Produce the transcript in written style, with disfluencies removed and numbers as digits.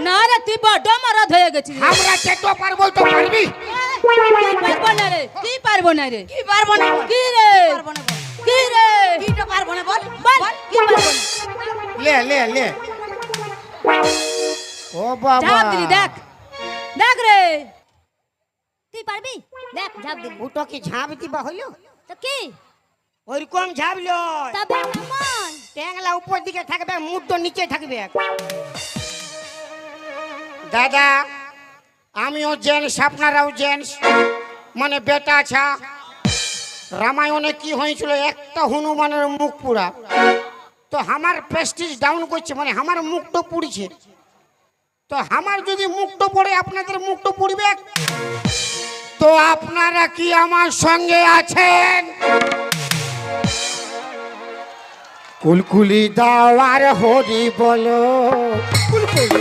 না রে তুই বড় মারাদ হয়ে গেছিস আমরা চেটো পারবো তো পারবি পারবো না রে কি পারবো না রে কি পারবো না কি রে পারবো না বল কি রে কি তো পারবো না বল বল কি পারবো না লে লে লে ও বাবা ঝাঁপ দিলি দেখ দেখ রে তুই পারবি দেখ ঝাঁপ দিলি ওটা কি ঝাঁপ দিবা হইলো তো কি ওইরকম ঝাঁপ লয় তবে কেমন ট্যাংলা উপর দিকে থাকবে মুডটা নিচে থাকবে দাদা আমিও জেন্টস আপনারাও জেন্টস মানে বেটা আছা রামায়ণে কি হয়েছিল একটা হনুমানের মুখ পুরা তো আমার প্রেস্টিজ ডাউন করছে মানে আমার মুখটা পুড়িছে তো আমার যদি মুখটা পড়ে আপনাদের মুখটা পুড়বে তো আপনারা কি আমার সঙ্গে আছেন কুলকুলি দাও আর হরি বলো কুলকুলি